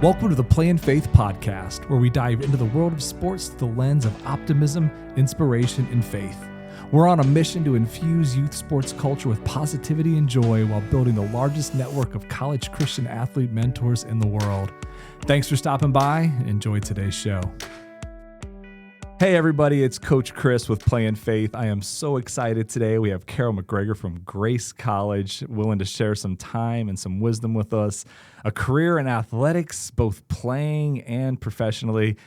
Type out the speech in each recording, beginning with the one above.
Welcome to the Play in Faith podcast, where we dive into the world of sports through the lens of optimism, inspiration, and faith. We're on a mission to infuse youth sports culture with positivity and joy while building the largest network of college Christian athlete mentors in the world. Thanks for stopping by. Enjoy today's show. Hey everybody, it's Coach Chris with Play in Faith. I am so excited today. We have Carol McGregor from Grace College willing to share some time and some wisdom with us. A career in athletics, both playing and professionally.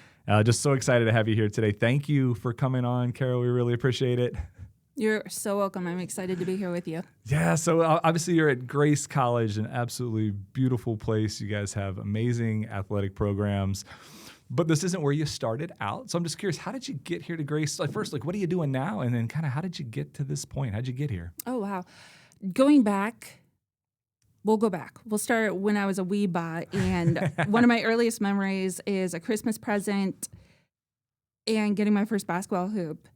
Just so excited to have you here today. Thank you for coming on, Carol. We really appreciate it. You're so welcome. I'm excited to be here with you. Yeah, so obviously you're at Grace College, an absolutely beautiful place. You guys have amazing athletic programs. But this isn't where you started out. So I'm just curious, how did you get here to Grace? First, what are you doing now? And then kind of how did you get to this point? How'd you get here? Oh, wow. Going back, we'll go back. We'll start when I was a wee bot. And one of my earliest memories is a Christmas present and getting my first basketball hoop.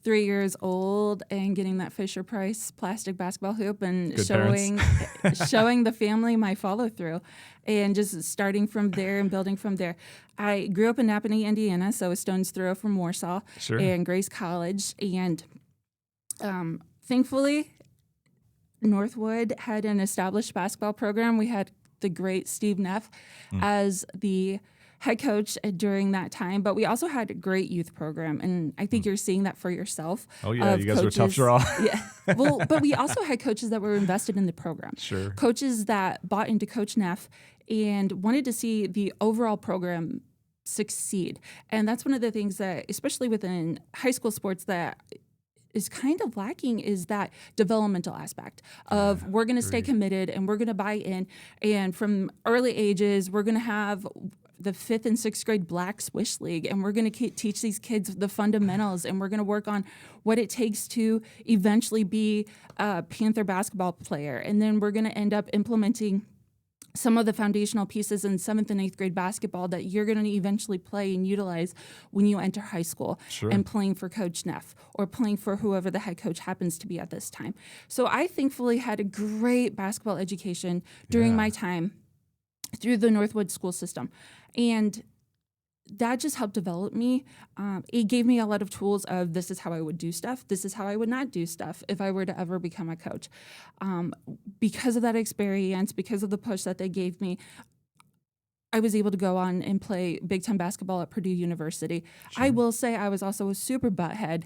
3 years old and getting that Fisher-Price plastic basketball hoop and showing the family my follow-through and just starting from there and building from there. I grew up in Napanee, Indiana, so a stone's throw from Warsaw and Grace College. And thankfully, Northwood had an established basketball program. We had the great Steve Neff as the head coach during that time, but we also had a great youth program, and I think you're seeing that for yourself. Oh yeah, you guys were a tough draw. Yeah, well, but we also had coaches that were invested in the program. Sure. Coaches that bought into Coach Neff and wanted to see the overall program succeed, and that's one of the things that, especially within high school sports, that is kind of lacking is that developmental aspect of we're going to stay committed and we're going to buy in, and from early ages we're going to have the 5th and 6th grade Black Swish League, and we're going to teach these kids the fundamentals, and we're going to work on what it takes to eventually be a Panther basketball player. And then we're going to end up implementing some of the foundational pieces in 7th and 8th grade basketball that you're going to eventually play and utilize when you enter high school and playing for Coach Neff or playing for whoever the head coach happens to be at this time. So I thankfully had a great basketball education during my time through the Northwood school system. And that just helped develop me. It gave me a lot of tools of this is how I would do stuff. This is how I would not do stuff if I were to ever become a coach. Because of that experience, because of the push that they gave me, I was able to go on and play Big Ten basketball at Purdue University. Sure. I will say I was also a super butthead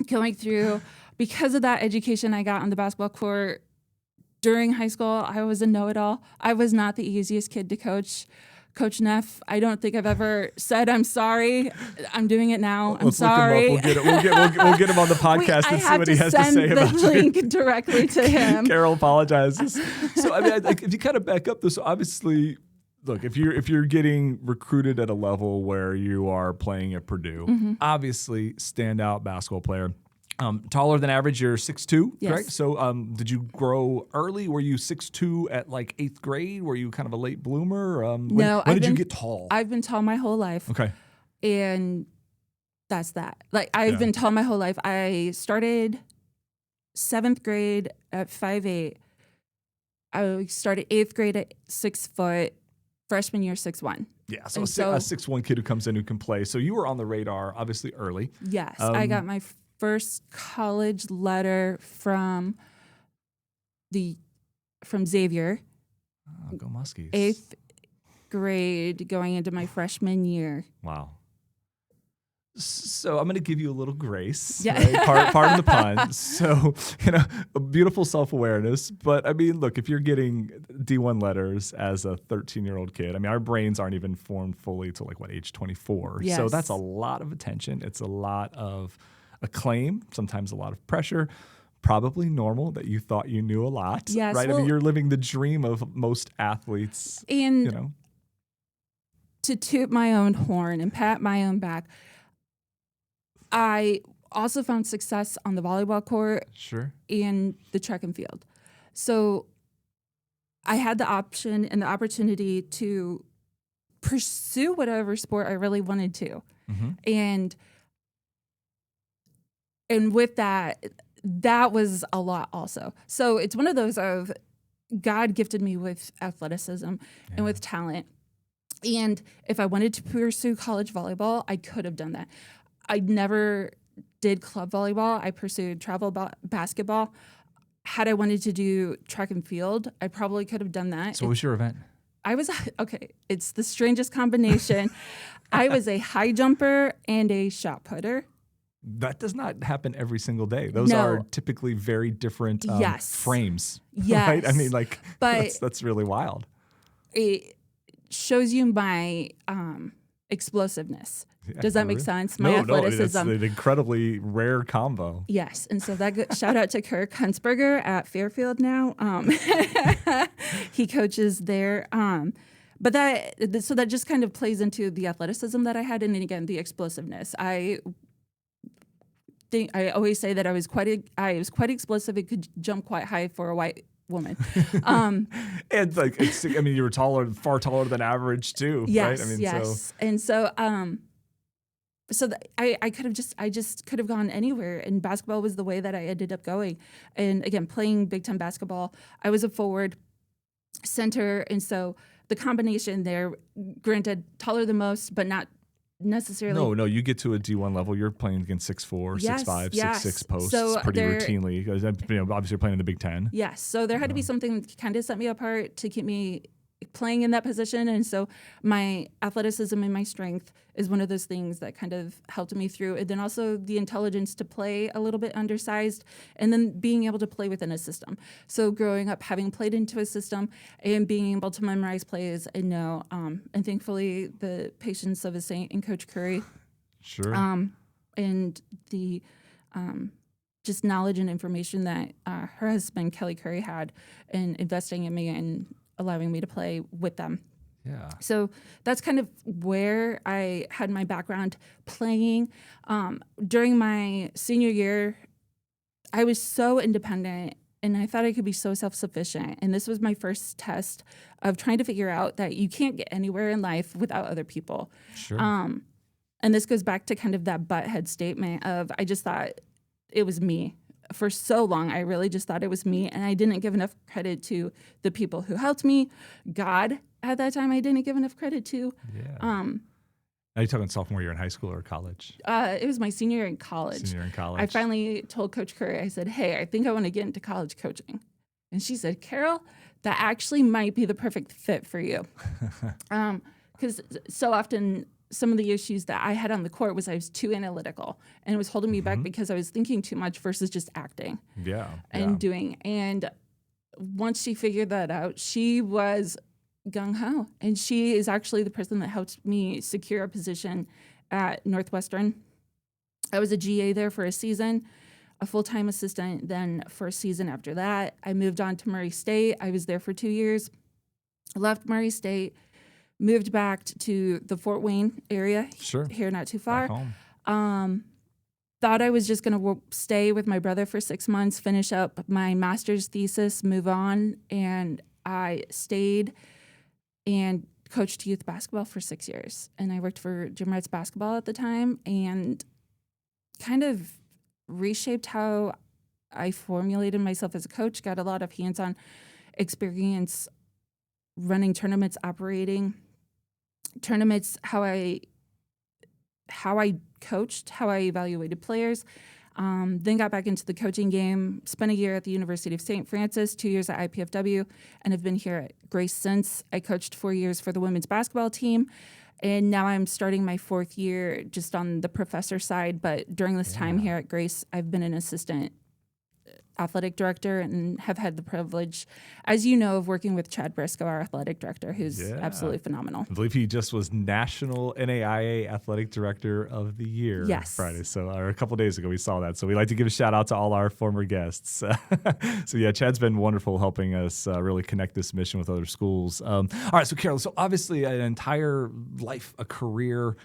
going through. Because of that education I got on the basketball court, during high school, I was a know-it-all. I was not the easiest kid to coach. Coach Neff, I don't think I've ever said, I'm sorry. I'm doing it now. I'm sorry. Look him up. We'll get him on the podcast and see what he has to say about you. I have to send the link directly to him. Carol apologizes. So, I mean, if you kind of back up this, so obviously, look, if you're getting recruited at a level where you are playing at Purdue, obviously standout basketball player. Taller than average, you're 6'2", yes. Correct? So did you grow early? Were you 6'2" at 8th grade? Were you kind of a late bloomer? No. When did you get tall? I've been tall my whole life. Okay. And that's that. I've been tall my whole life. I started 7th grade at 5'8". I started 8th grade at 6 foot, freshman year 6'1". Yeah, so a 6'1" kid who comes in who can play. So you were on the radar, obviously, early. Yes, I got my first college letter from Xavier. Oh, go Muskies. 8th grade going into my freshman year. Wow. So I'm going to give you a little grace. Yeah. Right? Pardon the pun. So, a beautiful self-awareness. But, I mean, look, if you're getting D1 letters as a 13-year-old kid, I mean, our brains aren't even formed fully till, age 24. Yes. So that's a lot of attention. It's a lot of acclaim, sometimes a lot of pressure. Probably normal that you thought you knew a lot, yes, right? Well, I mean, you're living the dream of most athletes. And to toot my own horn and pat my own back, I also found success on the volleyball court and the track and field. So I had the option and the opportunity to pursue whatever sport I really wanted to. And with that was a lot also. So it's one of those of God gifted me with athleticism and with talent. And if I wanted to pursue college volleyball, I could have done that. I never did club volleyball. I pursued travel basketball. Had I wanted to do track and field, I probably could have done that. So what was your event? I was, okay, it's the strangest combination. I was a high jumper and a shot putter. That does not happen every single day. Those are typically very different frames. Yes. Right? I mean, like, but that's really wild. It shows you my explosiveness. Yeah, Does that make really? sense? My athleticism. No, it's an incredibly rare combo. Yes, and so shout out to Kirk Huntsberger at Fairfield now. He coaches there. But that just kind of plays into the athleticism that I had, and then again the explosiveness. I always say that I was quite explosive. It could jump quite high for a white woman. And like, you were far taller than average too, yes, right? I mean, yes. And so, I could have gone anywhere, and basketball was the way that I ended up going. And again, playing Big Ten basketball, I was a forward, center, and so the combination there, granted, taller than most, but not necessarily. No, you get to a D1 level, you're playing against 6'4", Yes, 6'5", yes. 6'6" posts So pretty routinely. Because obviously you're playing in the Big Ten. Yes, so there had to be something that kind of set me apart to keep me playing in that position. And so my athleticism and my strength is one of those things that kind of helped me through. And then also the intelligence to play a little bit undersized, and then being able to play within a system. So growing up, having played into a system and being able to memorize plays and know, and thankfully the patience of a saint in Coach Curry. Sure. And the just knowledge and information that her husband, Kelly Curry, had in investing in me and allowing me to play with them. Yeah. So that's kind of where I had my background playing. During my senior year, I was so independent and I thought I could be so self-sufficient. And this was my first test of trying to figure out that you can't get anywhere in life without other people. Sure. And this goes back to kind of that butthead statement of I just thought it was me. For so long, I really just thought it was me, and I didn't give enough credit to the people who helped me. God, at that time, I didn't give enough credit to. Yeah. Are you talking sophomore year in high school or college? It was my senior year in college. Senior in college. I finally told Coach Curry, I said, hey, I think I want to get into college coaching. And she said, Carol, that actually might be the perfect fit for you. Because so often some of the issues that I had on the court was I was too analytical, and it was holding me back because I was thinking too much versus just acting and doing. And once she figured that out, she was gung-ho. And she is actually the person that helped me secure a position at Northwestern. I was a GA there for a season, a full-time assistant. Then for a season after that, I moved on to Murray State. I was there for 2 years. I left Murray State, moved back to the Fort Wayne area, here not too far. Thought I was just going to stay with my brother for 6 months, finish up my master's thesis, move on, and I stayed and coached youth basketball for 6 years. And I worked for Jim Wright's basketball at the time and kind of reshaped how I formulated myself as a coach, got a lot of hands-on experience running tournaments, operating tournaments, how I coached, how I evaluated players. Then got back into the coaching game, spent a year at the University of St. Francis, 2 years at IPFW, and have been here at Grace since. I coached 4 years for the women's basketball team, and now I'm starting my 4th year just on the professor side. But during this time here at Grace, I've been an assistant athletic director and have had the privilege, as you know, of working with Chad Briscoe, our athletic director, who's absolutely phenomenal. I believe he just was National NAIA Athletic Director of the Year Friday. So or a couple of days ago, we saw that. So we like to give a shout out to all our former guests. So yeah, Chad's been wonderful helping us really connect this mission with other schools. All right, so Carol, so obviously an entire life, a career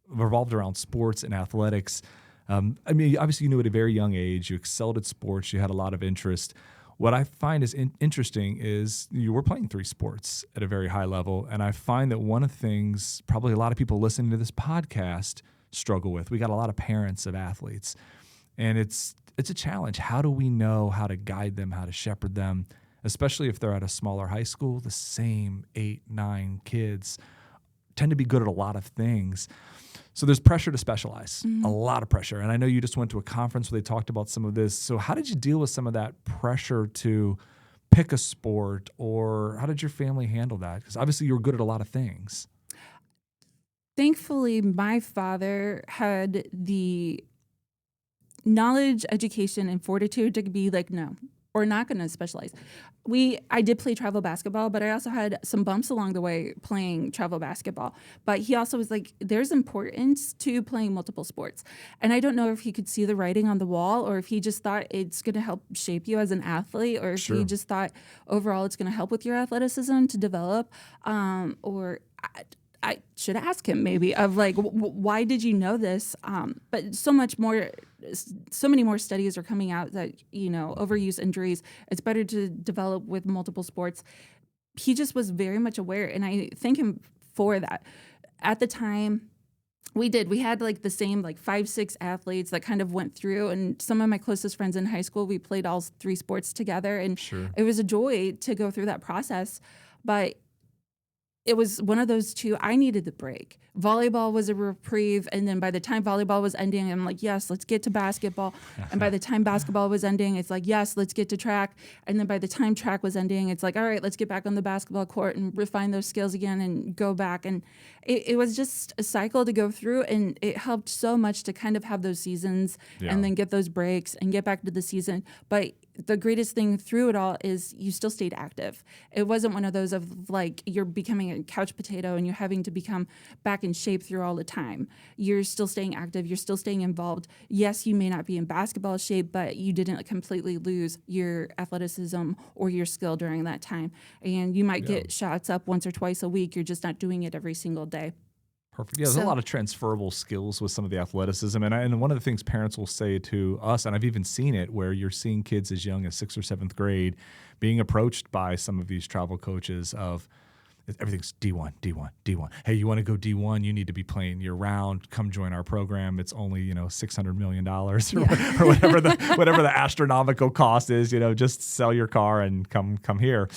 revolved around sports and athletics. I mean, obviously you knew at a very young age, you excelled at sports, you had a lot of interest. What I find is interesting is you were playing 3 sports at a very high level, and I find that one of the things probably a lot of people listening to this podcast struggle with, we got a lot of parents of athletes, and it's a challenge. How do we know how to guide them, how to shepherd them? especially if they're at a smaller high school. The same 8, 9 kids tend to be good at a lot of things. So there's pressure to specialize, a lot of pressure. And I know you just went to a conference where they talked about some of this. So how did you deal with some of that pressure to pick a sport, or how did your family handle that? Because obviously you were good at a lot of things. Thankfully, my father had the knowledge, education, and fortitude to be like, no, we're not going to specialize. I did play travel basketball, but I also had some bumps along the way playing travel basketball. But he also was like, there's importance to playing multiple sports. And I don't know if he could see the writing on the wall, or if he just thought it's going to help shape you as an athlete, or if he just thought overall it's going to help with your athleticism to develop, or I should ask him maybe of like, why did you know this? But so many more studies are coming out that, overuse injuries, it's better to develop with multiple sports. He just was very much aware, and I thank him for that. At the time, we had like the same like 5, 6 athletes that kind of went through, and some of my closest friends in high school, we played all 3 sports together, and it was a joy to go through that process. But it was one of those two. I needed the break. Volleyball was a reprieve, and then by the time volleyball was ending, I'm like, yes, let's get to basketball. And by the time basketball was ending, it's like, yes, let's get to track. And then by the time track was ending, it's like, all right, let's get back on the basketball court and refine those skills again and go back. And it was just a cycle to go through, and it helped so much to kind of have those seasons and then get those breaks and get back to the season. But the greatest thing through it all is you still stayed active. It wasn't one of those of like you're becoming a couch potato and you're having to become back in shape through all the time. You're still staying active. You're still staying involved. Yes, you may not be in basketball shape, but you didn't completely lose your athleticism or your skill during that time. And you might get shots up once or twice a week. You're just not doing it every single day. Perfect. Yeah, there's a lot of transferable skills with some of the athleticism. And one of the things parents will say to us, and I've even seen it, where you're seeing kids as young as 6th or 7th grade being approached by some of these travel coaches of, everything's D1, D1, D1. Hey, you want to go D1? You need to be playing year round. Come join our program. It's only, $600 million or whatever the astronomical cost is. Just sell your car and come here.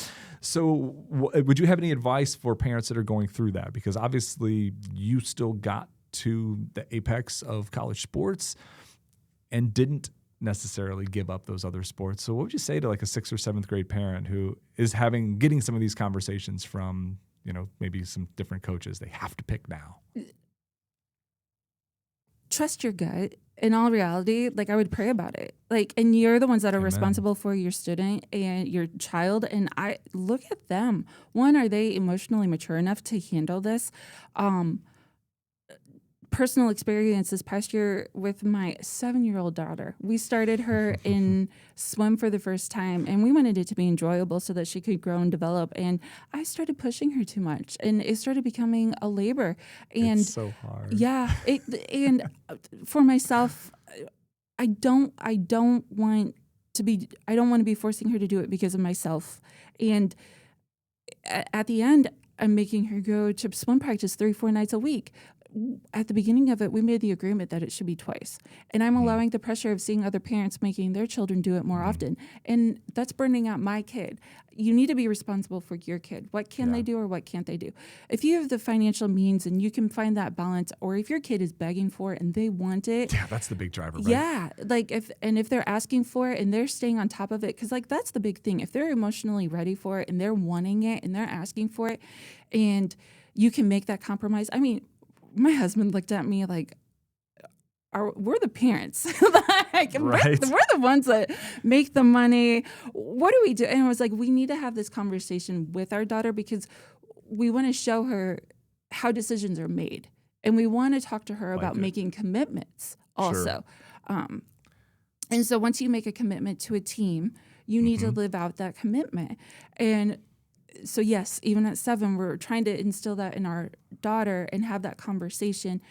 So would you have any advice for parents that are going through that? Because obviously you still got to the apex of college sports and didn't necessarily give up those other sports. So what would you say to like a 6th or 7th grade parent who is getting some of these conversations from, maybe some different coaches they have to pick now? Trust your gut. In all reality, like I would pray about it. Like, and you're the ones that are responsible for your student and your child. And I look at them. One, are they emotionally mature enough to handle this? Personal experience this past year with my 7-year-old daughter. We started her in swim for the first time, and we wanted it to be enjoyable so that she could grow and develop. And I started pushing her too much, and it started becoming a labor. And it's so hard. Yeah, and for myself, I don't want to be forcing her to do it because of myself. And at the end, I'm making her go to swim practice 3-4 nights a week. At the beginning of it, we made the agreement that it should be twice. And I'm allowing the pressure of seeing other parents making their children do it more often. And that's burning out my kid. You need to be responsible for your kid. What can they do or what can't they do? If you have the financial means and you can find that balance, or if your kid is begging for it and they want it. Yeah, that's the big driver, right? Yeah. Like if they're asking for it and they're staying on top of it, because like that's the big thing. If they're emotionally ready for it and they're wanting it and they're asking for it and you can make that compromise. I mean, my husband looked at me like, we're the parents. Like, we're the ones that make the money. What do we do? And I was like, we need to have this conversation with our daughter because we want to show her how decisions are made. And we want to talk to her about making commitments also. And so once you make a commitment to a team, you need to live out that commitment. And so yes, even at 7, we're trying to instill that in our daughter and have that conversation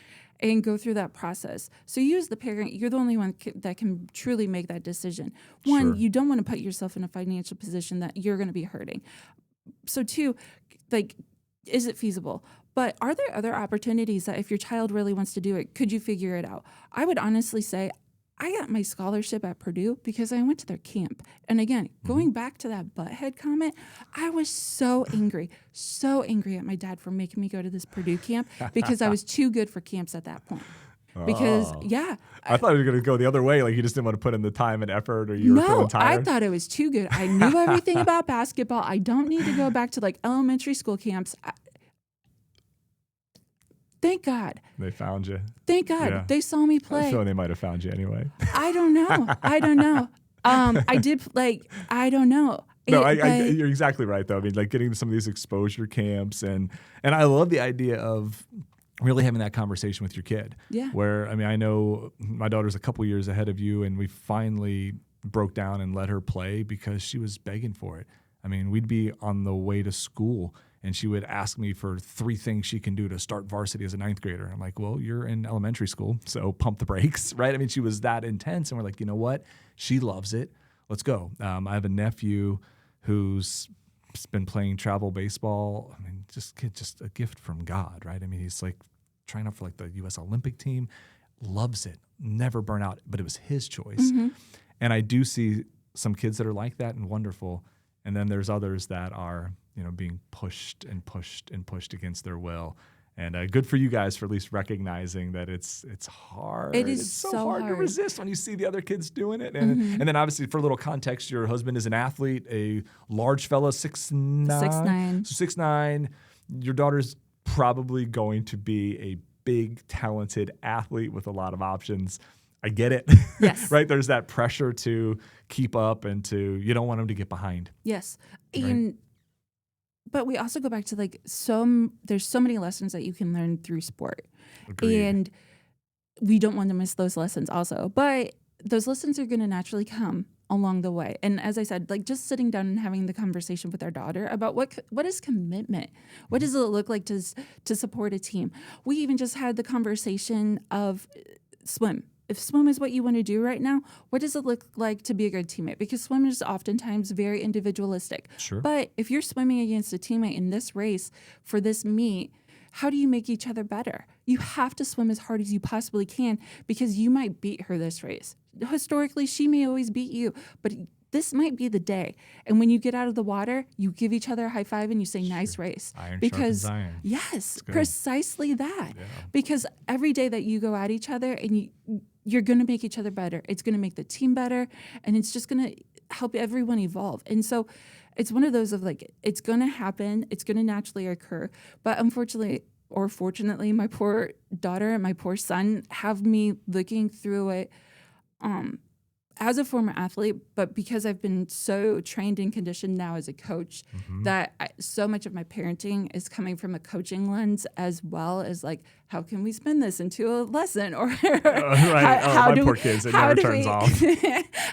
and go through that process. So you as the parent, you're the only one that can truly make that decision. One, you don't want to put yourself in a financial position that you're going to be hurting. So 2, like, is it feasible? But are there other opportunities that if your child really wants to do it, could you figure it out? I would honestly say, I got my scholarship at Purdue because I went to their camp. And again, going back to that butthead comment, I was so angry at my dad for making me go to this Purdue camp because I was too good for camps at that point. Because, I thought you were going to go the other way. Like you just didn't want to put in the time and effort, or you were feeling tired. I thought it was too good. I knew everything about basketball. I don't need to go back to like elementary school camps. Thank God. They found you. Thank God. Yeah. They saw me play. I feel they might have found you anyway. I don't know. I did I don't know. No, you're exactly right though. I mean, like getting to some of these exposure camps and I love the idea of really having that conversation with your kid. Yeah. Where, I mean, I know my daughter's a couple years ahead of you, and we finally broke down and let her play because she was begging for it. I mean, we'd be on the way to school and she would ask me for 3 things she can do to start varsity as a 9th grader. I'm like, well, you're in elementary school, so pump the brakes, right? I mean, she was that intense, and we're like, you know what? She loves it. Let's go. I have a nephew who's been playing travel baseball. I mean, just a gift from God, right? I mean, he's like trying out for like the U.S. Olympic team, loves it, never burn out, but it was his choice. And I do see some kids that are like that and wonderful. And then there's others that are, being pushed and pushed and pushed against their will. And good for you guys for at least recognizing that it's hard. It's so hard to resist when you see the other kids doing it. And then obviously for a little context, your husband is an athlete, a large fella, 6'9". 6'9". So 6'9". Your daughter's probably going to be a big, talented athlete with a lot of options. I get it. Yes. Right? There's that pressure to keep up and you don't want them to get behind. Yes. Right? But we also go back to there's so many lessons that you can learn through sport. Agreed. And we don't want to miss those lessons also. But those lessons are going to naturally come along the way. And as I said, like just sitting down and having the conversation with our daughter about what is commitment? What does it look like to support a team? We even just had the conversation of swim. If swim is what you want to do right now, what does it look like to be a good teammate? Because swim is oftentimes very individualistic. Sure. But if you're swimming against a teammate in this race for this meet, how do you make each other better? You have to swim as hard as you possibly can because you might beat her this race. Historically, she may always beat you, but this might be the day. And when you get out of the water, you give each other a high five and you say, nice race. Iron because sharpens iron. Yes, precisely that. Yeah. Because every day that you go at each other and you're going to make each other better. It's going to make the team better, and it's just going to help everyone evolve. And so it's one of those of like, it's going to happen. It's going to naturally occur. But unfortunately, or fortunately, my poor daughter and my poor son have me looking through it as a former athlete, but because I've been so trained and conditioned now as a coach, that so much of my parenting is coming from a coaching lens as well as like, how can we spin this into a lesson? Or my poor kids, it never turns off.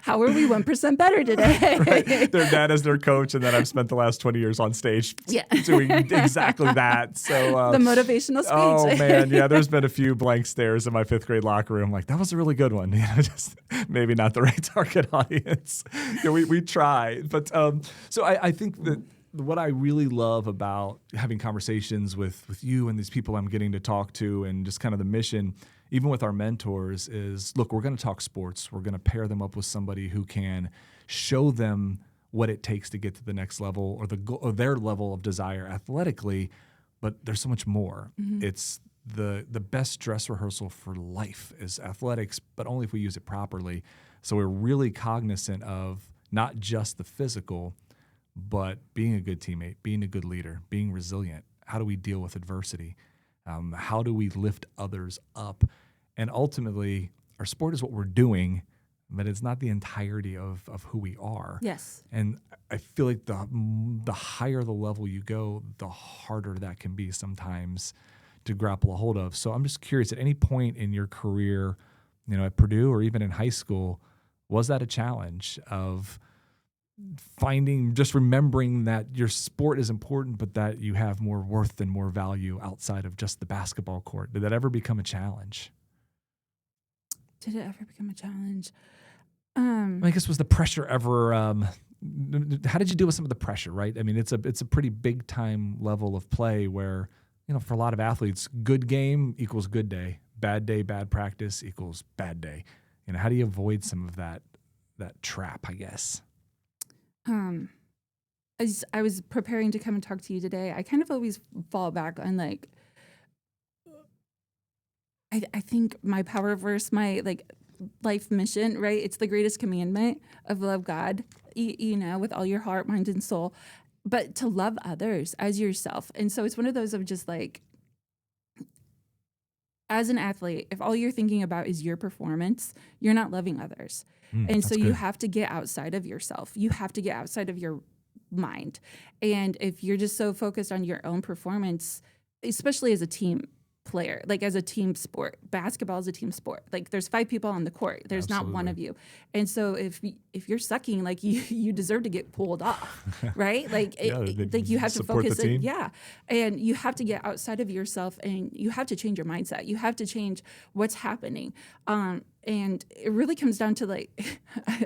How are we 1% better today? Right. Their dad is their coach, and then I've spent the last 20 years on stage doing exactly that. So the motivational speech. Oh man, yeah. There's been a few blank stares in my 5th grade locker room. Like that was a really good one. Just maybe not the right target audience. We try, but so I think that what I really love about having conversations with you and these people I'm getting to talk to, and just kind of the mission, even with our mentors, is look, we're going to talk sports. We're going to pair them up with somebody who can show them what it takes to get to the next level or their level of desire athletically. But there's so much more. It's the best dress rehearsal for life is athletics, but only if we use it properly. So we're really cognizant of not just the physical, but being a good teammate, being a good leader, being resilient. How do we deal with adversity? How do we lift others up? And ultimately, our sport is what we're doing, but it's not the entirety of who we are. Yes. And I feel like the higher the level you go, the harder that can be sometimes to grapple a hold of. So I'm just curious, at any point in your career, at Purdue or even in high school, was that a challenge of remembering that your sport is important, but that you have more worth and more value outside of just the basketball court? Did that ever become a challenge? Did it ever become a challenge? I guess, was the pressure ever, how did you deal with some of the pressure, right? I mean, it's a pretty big time level of play where, for a lot of athletes, good game equals good day, bad practice equals bad day. how do you avoid some of that trap, I guess? As I was preparing to come and talk to you today, I kind of always fall back on like, I think my power verse, my like life mission, right? It's the greatest commandment of love God, with all your heart, mind, and soul, but to love others as yourself. And so it's one of those of just like, as an athlete, if all you're thinking about is your performance, you're not loving others. And so you have to get outside of yourself. You have to get outside of your mind. And if you're just so focused on your own performance, especially as a team player, like as a team sport, basketball is a team sport. Like there's 5 people on the court. There's not one of you. And so if you're sucking, like you deserve to get pulled off, right? Like like you have to focus it. Yeah. And you have to get outside of yourself and you have to change your mindset. You have to change what's happening. And it really comes down to like,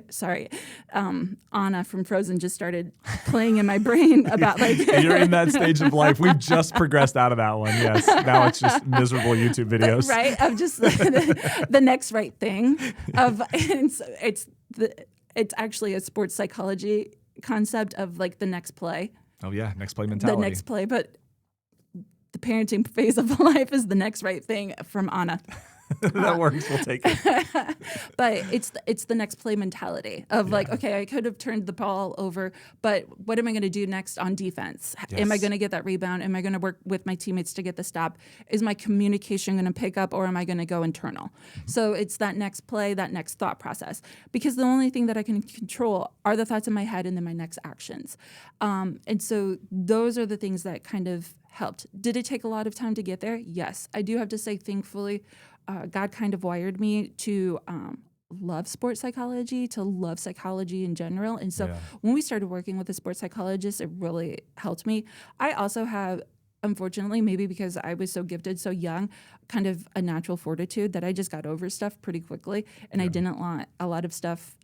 sorry, Anna from Frozen just started playing in my brain about like. You're in that stage of life. We've just progressed out of that one. Yes. Now it's just miserable YouTube videos. Right. Of just the next right thing. It's actually a sports psychology concept of like the next play. Oh yeah. Next play mentality. The next play. But the parenting phase of life is the next right thing from Anna. That works. We'll take it. But it's the next play mentality of like, okay, I could have turned the ball over, but what am I going to do next on defense? Yes. Am I going to get that rebound? Am I going to work with my teammates to get the stop? Is my communication going to pick up, or am I going to go internal? Mm-hmm. So it's that next play, that next thought process, because the only thing that I can control are the thoughts in my head and then my next actions. And so those are the things that kind of helped. Did it take a lot of time to get there? Yes. I do have to say, thankfully, God kind of wired me to love sports psychology, to love psychology in general. And so when we started working with a sports psychologist, it really helped me. I also have, unfortunately, maybe because I was so gifted so young, kind of a natural fortitude that I just got over stuff pretty quickly. And I didn't let a lot of stuff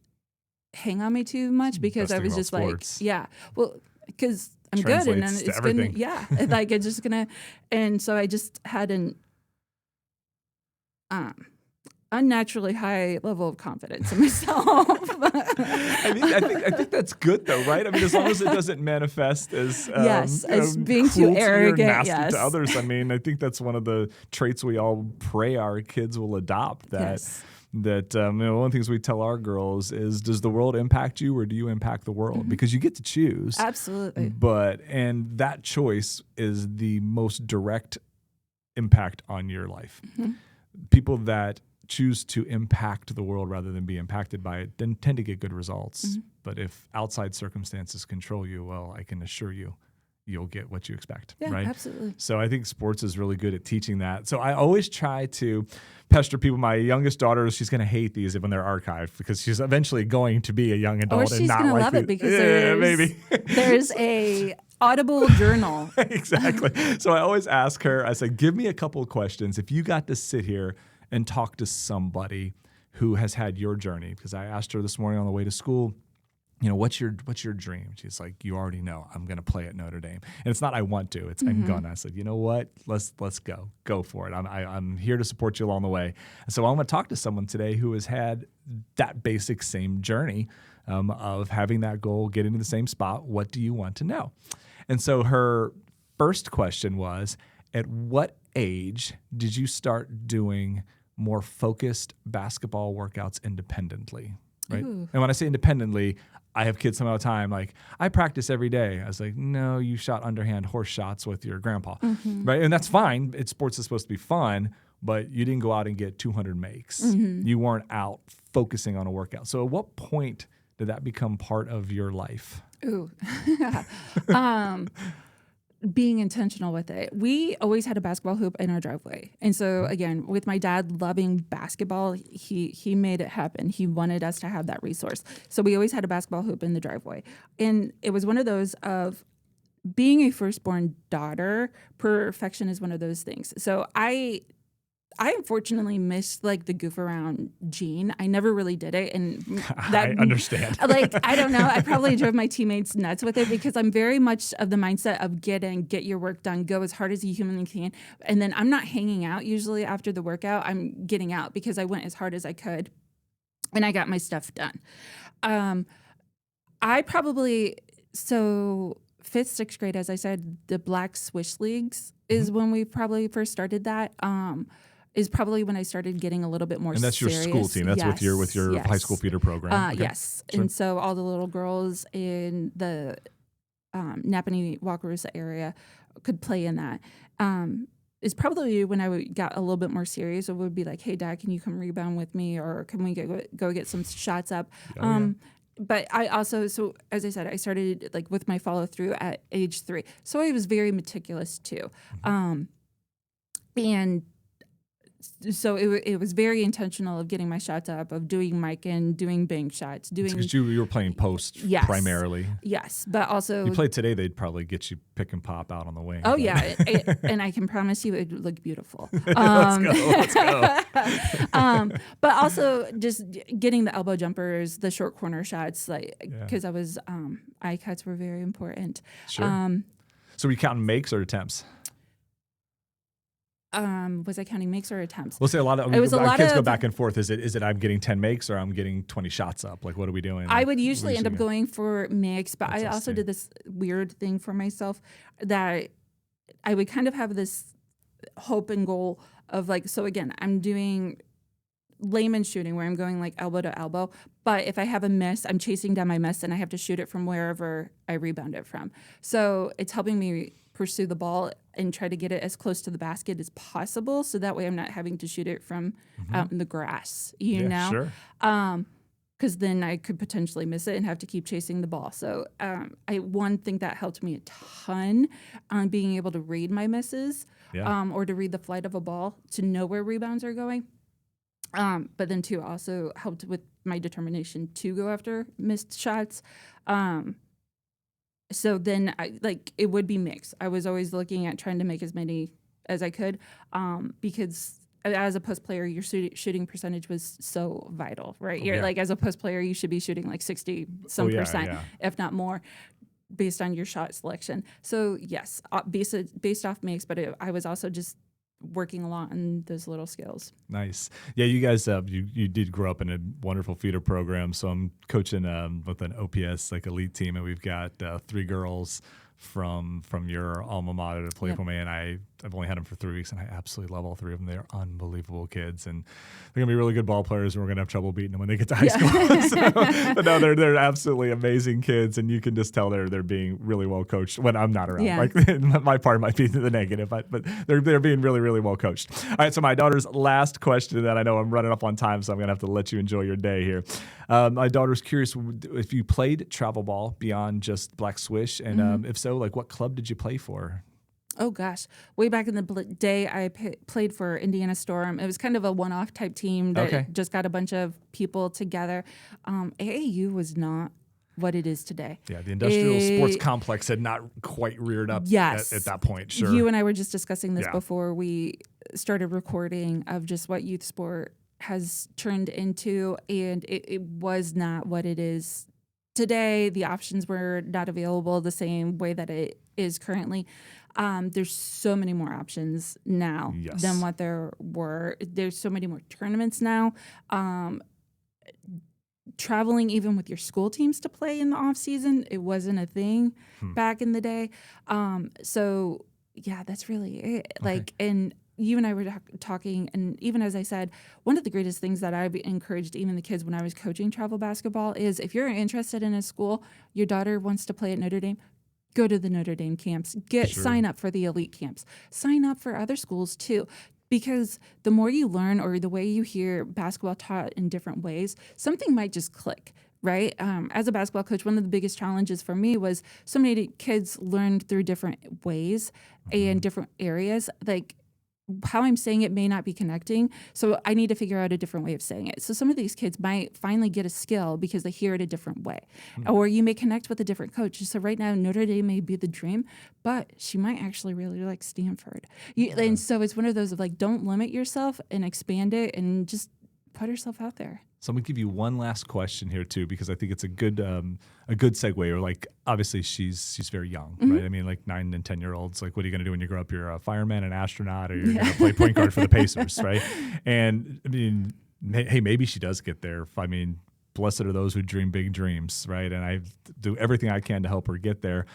hang on me too much because I was just sports. Because I'm good and then it's going to, like it's just going to, and so I just had an unnaturally high level of confidence in myself. I think that's good though, right? I mean, as long as it doesn't manifest as as being too arrogant, nasty to others. I mean, I think that's one of the traits we all pray our kids will adopt. That one of the things we tell our girls is, does the world impact you or do you impact the world? Mm-hmm. Because you get to choose. Absolutely. And that choice is the most direct impact on your life. Mm-hmm. People that choose to impact the world rather than be impacted by it then tend to get good results. Mm-hmm. But if outside circumstances control you, well, I can assure you, you'll get what you expect, right? Absolutely. So I think sports is really good at teaching that. So I always try to pester people. My youngest daughter, she's going to hate these when they're archived because she's eventually going to be a young adult. Or she's going to love it because there's a Audible journal. Exactly. So I always ask her, I say, give me a couple of questions. If you got to sit here and talk to somebody who has had your journey, because I asked her this morning on the way to school, what's your dream? She's like, you already know, I'm going to play at Notre Dame. And it's not I want to, it's I'm gonna. I said, you know what? Let's go for it. I'm here to support you along the way. And so I'm going to talk to someone today who has had that basic same journey of having that goal, getting to the same spot. What do you want to know? And so her first question was, at what age did you start doing more focused basketball workouts independently? Right. Ooh. And when I say independently, I have kids some of the time, like, I practice every day. I was like, no, you shot underhand horse shots with your grandpa. Mm-hmm. Right. And that's fine. Sports is supposed to be fun, but you didn't go out and get 200 makes. Mm-hmm. You weren't out focusing on a workout. So at what point did that become part of your life? Ooh. Being intentional with it. We always had a basketball hoop in our driveway. And so again, with my dad loving basketball, he made it happen. He wanted us to have that resource. So we always had a basketball hoop in the driveway. And it was one of those of being a firstborn daughter, perfection is one of those things. So I unfortunately missed like the goof around gene. I never really did it. And that, I understand. I don't know. I probably drove my teammates nuts with it because I'm very much of the mindset of get your work done, go as hard as you humanly can. And then I'm not hanging out usually after the workout. I'm getting out because I went as hard as I could and I got my stuff done. I probably, so 5th, 6th grade, as I said, the Black Swish Leagues is when we probably first started that. Is probably when I started getting a little bit more And that's serious. your school team. That's with your high school feeder program. Okay. Yes. Sure. And so all the little girls in the Napanee, Wakarusa area could play in that. Is probably when I got a little bit more serious. It would be like, hey, Dad, can you come rebound with me? Or can we go get some shots up? But I also, so as I said, I started like with my follow through at age 3. So I was very meticulous too. And so it was very intentional of getting my shots up, of doing mic and doing bank shots, doing. Because you were playing post primarily. Yes, but also you played today, they'd probably get you pick and pop out on the wing. Oh yeah, and I can promise you it would look beautiful. Let's go. But also just getting the elbow jumpers, the short corner shots, like because I was eye cuts were very important. Sure. So were you counting makes or attempts? Was I counting makes or attempts? We'll say a lot of kids go back and forth. Is it I'm getting 10 makes or I'm getting 20 shots up? Like, what are we doing? I would usually end up going for makes, but I also did this weird thing for myself that I would kind of have this hope and goal of like, so again, I'm doing layman shooting where I'm going like elbow to elbow, but if I have a miss, I'm chasing down my miss and I have to shoot it from wherever I rebound it from. So it's helping me pursue the ball and try to get it as close to the basket as possible, so that way I'm not having to shoot it from out in the grass, you know? Sure. Because then I could potentially miss it and have to keep chasing the ball. So I think that helped me a ton on being able to read my misses or to read the flight of a ball to know where rebounds are going. But then too also helped with my determination to go after missed shots. So then it would be mixed. I was always looking at trying to make as many as I could because as a post player, your shooting percentage was so vital, right? You're like, as a post player, you should be shooting like 60% if not more, based on your shot selection. So yes, based off makes, but I was also just working a lot on those little skills. Nice. Yeah, you guys, you did grow up in a wonderful feeder program. So I'm coaching with an OPS like elite team, and we've got 3 girls from your alma mater to play for me, and I've only had them for 3 weeks, and I absolutely love all 3 of them. They're unbelievable kids, and they're gonna be really good ball players, and we're gonna have trouble beating them when they get to high school. But no, they're absolutely amazing kids, and you can just tell they're being really well coached when I'm not around. Like my part might be the negative, but they're being really, really well coached. All right, so my daughter's last question, that I know I'm running up on time, so I'm gonna have to let you enjoy your day here. My daughter's curious if you played travel ball beyond just Black Swish, and if so, like what club did you play for? Oh gosh, way back in the day, I played for Indiana Storm. It was kind of a one-off type team that just got a bunch of people together. AAU was not what it is today. Yeah, the industrial sports complex had not quite reared up at that point. Sure. You and I were just discussing this before we started recording, of just what youth sport has turned into, and it was not what it is today. The options were not available the same way that it is currently. There's so many more options now than what there were. There's so many more tournaments now. Traveling even with your school teams to play in the off season, it wasn't a thing back in the day. So yeah, that's really it. Like, and you and I were talking, and even as I said, one of the greatest things that I've encouraged even the kids when I was coaching travel basketball is, if you're interested in a school, your daughter wants to play at Notre Dame, go to the Notre Dame camps, sign up for the elite camps, sign up for other schools too. Because the more you learn, or the way you hear basketball taught in different ways, something might just click, right? As a basketball coach, one of the biggest challenges for me was so many kids learned through different ways and different areas. Like, how I'm saying it may not be connecting, so I need to figure out a different way of saying it. So some of these kids might finally get a skill because they hear it a different way. Or you may connect with a different coach. So right now, Notre Dame may be the dream, but she might actually really like Stanford. And so it's one of those of like, don't limit yourself and expand it, and just put yourself out there. So I'm gonna give you one last question here too, because I think it's a good segue. Or like, obviously she's very young, right? I mean, like 9 and 10-year-olds. Like, what are you gonna do when you grow up? You're a fireman, an astronaut, or you're gonna play point guard for the Pacers, right? And I mean, hey, maybe she does get there. I mean, blessed are those who dream big dreams, right? And I do everything I can to help her get there,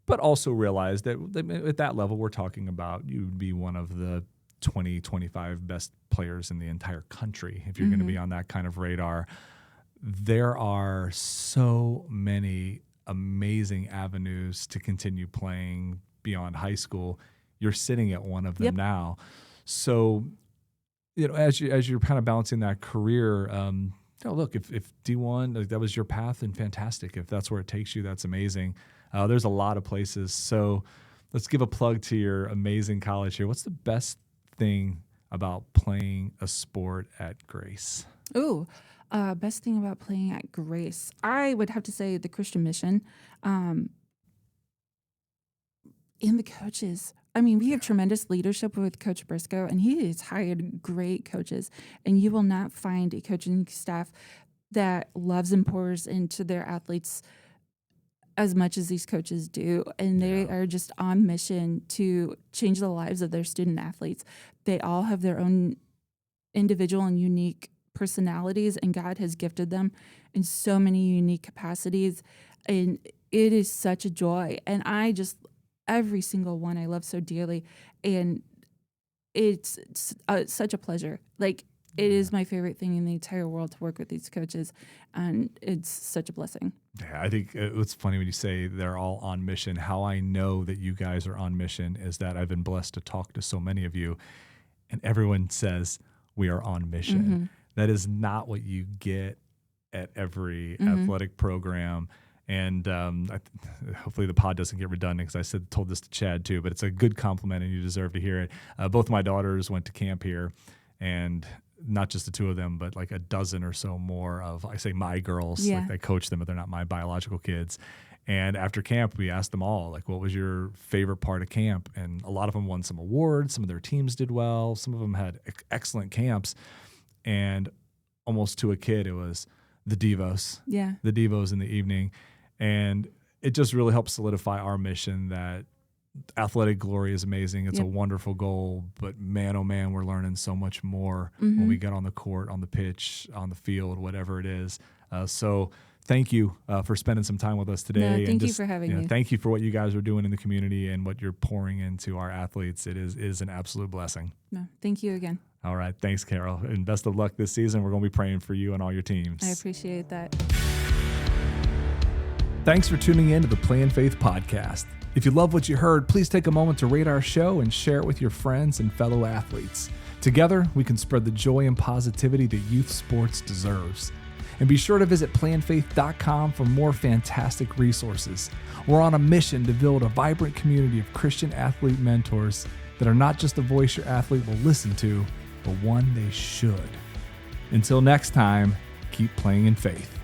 but also realize that at that level, we're talking about you would be one of the 20, 25 best players in the entire country if you're going to be on that kind of radar. There are so many amazing avenues to continue playing beyond high school. You're sitting at one of them now. So, as you're kind of balancing that career, look, if D1, like, that was your path, and fantastic. If that's where it takes you, that's amazing. There's a lot of places. So let's give a plug to your amazing college here. What's the best thing about playing a sport at Grace? Ooh, best thing about playing at Grace, I would have to say the Christian mission, and the coaches. I mean, we have tremendous leadership with Coach Briscoe, and he has hired great coaches. And you will not find a coaching staff that loves and pours into their athletes as much as these coaches do. And they are just on mission to change the lives of their student athletes. They all have their own individual and unique personalities, and God has gifted them in so many unique capacities. And it is such a joy. And every single one I love so dearly, and it's such a pleasure. Like, it is my favorite thing in the entire world to work with these coaches, and it's such a blessing. Yeah, I think it's funny when you say they're all on mission. How I know that you guys are on mission is that I've been blessed to talk to so many of you, and everyone says we are on mission. That is not what you get at every athletic program. And hopefully the pod doesn't get redundant, because I told this to Chad too, but it's a good compliment and you deserve to hear it. Both my daughters went to camp here, and not just the two of them, but like a dozen or so more of, I say, my girls. Like, I coach them, but they're not my biological kids. And after camp, we asked them all, like, what was your favorite part of camp? And a lot of them won some awards. Some of their teams did well. Some of them had excellent camps. And almost to a kid, it was the Devos. Yeah. The Devos in the evening. And it just really helps solidify our mission that athletic glory is amazing. It's a wonderful goal, but man, oh man, we're learning so much more when we get on the court, on the pitch, on the field, whatever it is. So thank you for spending some time with us today. No, thank you for having me. Thank you for what you guys are doing in the community and what you're pouring into our athletes. It is an absolute blessing. No, thank you again. All right. Thanks, Carol. And best of luck this season. We're going to be praying for you and all your teams. I appreciate that. Thanks for tuning in to the Play in Faith podcast. If you love what you heard, please take a moment to rate our show and share it with your friends and fellow athletes. Together, we can spread the joy and positivity that youth sports deserves. And be sure to visit playinfaith.com for more fantastic resources. We're on a mission to build a vibrant community of Christian athlete mentors that are not just a voice your athlete will listen to, but one they should. Until next time, keep playing in faith.